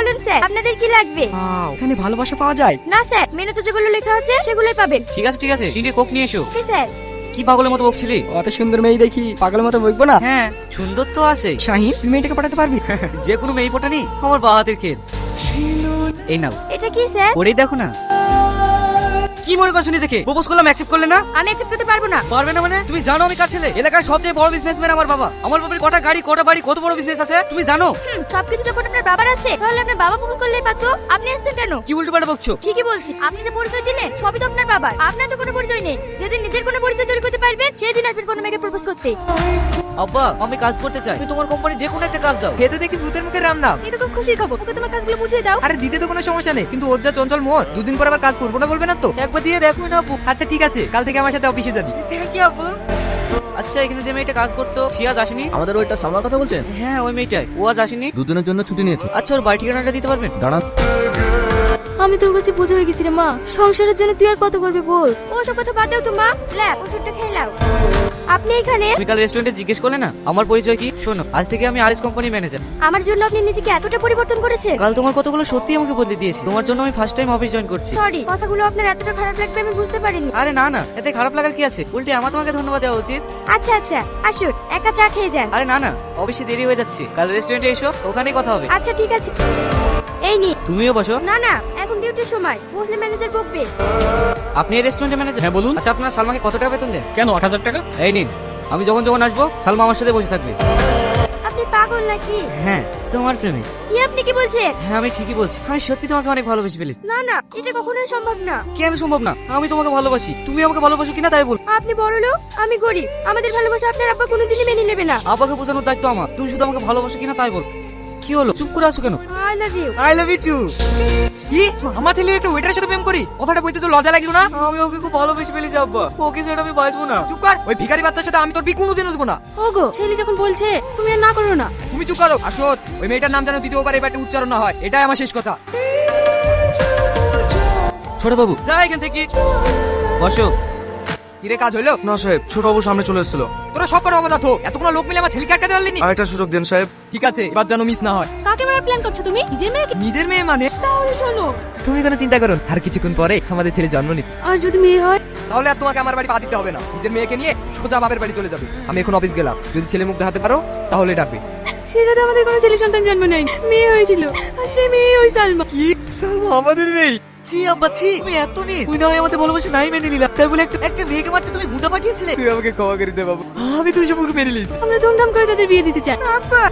বলুন স্যার, আপনাদের কি লাগবে? এখানে ভালোবাসা পাওয়া যায়? না স্যার, মেনুতে যেগুলো লেখা আছে সেগুলোই পাবেন। ঠিক আছে 3 কোক নিয়ে এসো। Okay sir. কি পাগলের মতো বকছিলি? অত সুন্দর মেয়ে দেখি পাগলের মতো বকবো না? হ্যাঁ সুন্দর তো আছে। শাহিন, তুই মেয়েটাকে পাঠাতে পারবি? যে কোনো মেয়ে পটানি আমার বাঁ হাতের খেল। এই নাও। এটা কি স্যার? ওরেই দেখো না। কি মনে করছো নিজেকে? প্রপোজ করলাম অ্যাকসেপ্ট করলে না? আমি অ্যাকসেপ্ট করতে পারবো না। পারবে না মানে? তুমি জানো আমি কার ছেলে? এলাকার সবচেয়ে বড় বিজনেসম্যান আমার বাবা। আমার বাবার কটা গাড়ি, কটা বাড়ি, কত বড় বিজনেস আছে তুমি জানো? সবকিছু যখন আপনার বাবার আছে তাহলে আপনার বাবা প্রপোজ করলেই পারতো। আপনি আসছেন কেন? কি উল্টোপাল্টা বকছো? ঠিকই বলছি, আপনি যে পরিচয় দিলেন সবই তো আপনার বাবার। আপনার তো কোনো পরিচয় নেই। যেদিন নিজের কোনো পরিচয় তৈরি করতে পারবেন সেই দিন আসবেন কোনো মেয়েকে প্রপোজ করতে। আব্বা আমি কাজ করতে চাই, তুমি তোমার কোম্পানি যে কোনো একটা কাজ দাও। খেতে দেখি ভূতের মুখে রাম নাম। এটা খুব খুশির খবর। ওকে তোমার কাজগুলো বুঝিয়ে দাও। আরে দিতে তো কোনো সমস্যা নেই, কিন্তু ওর যা চঞ্চল মত, দুদিন পর আবার কাজ করবো না বলবে না তো? একবার দিয়ে দেখো না আপু। আচ্ছা ঠিক আছে, কাল থেকে আমার সাথে অফিসে যাবি। থ্যাংক ইউ আপু। আচ্ছা এখানে যে মেয়েটা কাজ করতো সে আজ আসেনি? আমাদের ওইটা সালমার কথা বলছেন? হ্যাঁ ওই মেয়েটাই, ও আজ আসেনি। দুদিনের জন্য ছুটি নিয়েছে। আচ্ছা ওর বাড়ি ঠিকানাটা দিতে পারবেন? দাঁড়ান। আমি তোর কাছে বোঝা হয়ে গেছি রে মা। সংসারের জন্য তুই আর কত করবি বল। ওসব কথা বাদ দাও তো মা। লে ওষুধটা খেয়ে নাও। আপনি এখানে? তুমি কাল রেস্টুরেন্টে জিজ্ঞেস করলে না আমার পরিচয় কি? শোনো, আজ থেকে আমি আরএস কোম্পানি ম্যানেজার। আমার জন্য আপনি নিজেকে এতটা পরিবর্তন করেছেন? কাল তোমার কতগুলো সত্যি আমাকে বদলে দিয়েছি। তোমার জন্য আমি ফার্স্ট টাইম অফিস জয়েন করছি। সরি, কথাগুলো আপনার এতটা খারাপ লাগবে আমি বুঝতে পারিনি। আরে না না, এতে খারাপ লাগার কি আছে? উল্টে আমার তোমাকে ধন্যবাদ দেওয়া উচিত। আচ্ছা আচ্ছা, আসুন একা চা খেয়ে যান। আরে না না, অফিসে দেরি হয়ে যাচ্ছে, কাল রেস্টুরেন্টে এসো, ওখানেই কথা হবে। আচ্ছা ঠিক আছে। এই নি। তুমিও বসো। না না, এখন ডিউটির সময়, বসলে ম্যানেজার বকবে। আপনি এই রেস্টুরেন্টের ম্যানেজার? হ্যাঁ বলুন। আচ্ছা আপনার সালমাকে কত টাকা বেতন দেন? কেন 8,000 টাকা? এই নিন, আমি যখন যখন আসবো সালমা আমার সাথে বসে থাকবে। আপনি পাগল নাকি? হ্যাঁ তোমার প্রেমে। কি আপনি কি বলছেন? হ্যাঁ আমি ঠিকই বলছি, আমি সত্যি তোমাকে অনেক ভালোবেসে ফেলেছি। না না, এটা কখনোই সম্ভব না। কেন সম্ভব না? আমি তোমাকে ভালোবাসি, তুমি আমাকে ভালোবাসো কিনা তাই বল। আপনি বড় লোক, আমি গরিব, আমাদের ভালোবাসা আপনার আব্বা কোনোদিনই মেনে নেবে না। আব্বাকে বোঝানোর দায়িত্ব আমার, তুমি শুধু আমাকে ভালোবাসো কিনা তাই বল। কি হলো চুপ করে আছো কেন? I love you. I love you too. কি আমার ছেলে একটা ওয়েটারের সাথে প্রেম করি? কথাটা বলতে তো লজ্জা লাগলো না? আমি ওকে খুব ভালোবেসে ফেলেছি আব্বা, ওকে ছেড়ে আমি বাঁচবো না। চুপ কর, ওই ভিখারি বাচ্চার সাথে আমি তোর বিয়ে কোনোদিনও দেবো না। ওগো, ছেলে যখন বলছে তুমি আর না করো না। তুমি চুপ করো। আসত ওই মেয়েটার নাম যেন দ্বিতীয়বার এবারে উচ্চারণ না হয়, এটাই আমার শেষ কথা। ছোট বাবু যা এখান থেকে, বসো। কিরে কাজ হইলো? না সাহেব, ছোট বাবু সামনে চলে এসেছিল। তোরা সব কটা অবদাথ, এতগুলো লোক মিলে আমার ছেলেকে আটকাতে পারলি? আরেকটা সুযোগ দেন সাহেব। ঠিক আছে, এবার যেন মিস না হয়। কাকে মারার প্ল্যান করছো তুমি? নিজের মেয়েকে? নিজের মেয়ে মানে? তাহলে শোনো, তুমি কোনো চিন্তা করো, আর কিছুক্ষণ পরে আমাদের ছেলে জন্ম নিবে। আর যদি মেয়ে হয়? তাহলে আর তোমাকে আমার বাড়ি পা দিতে হবে না, নিজের মেয়েকে নিয়ে সোজা বাপের বাড়ি চলে যাবে। আমি এখন অফিস গেলাম, যদি ছেলে মুখ দেখাতে পারো তাহলে ডাকবে। সেটা তো আমাদের কোনো ছেলে সন্তান জন্ম নেয়নি, মেয়ে হয়েছিল, আর সেই মেয়ে ওই সালমা। কি সালমা আমাদের নেই? ছি আব্বা ছি, তুমি এত নি, তুই না হয় আমাদের ভালোবাসা নাই মেনে নিলাম, তাই বলে একটা মেয়েকে মারতে তুমি গুঁটা পাঠিয়েছিলে? তুই আমাকে ক্ষমা করে দে বাবু, আমি তুই সব মেনে নিস। আমরা ধুমধাম করে তাদের বিয়ে দিতে চাই। আব্বা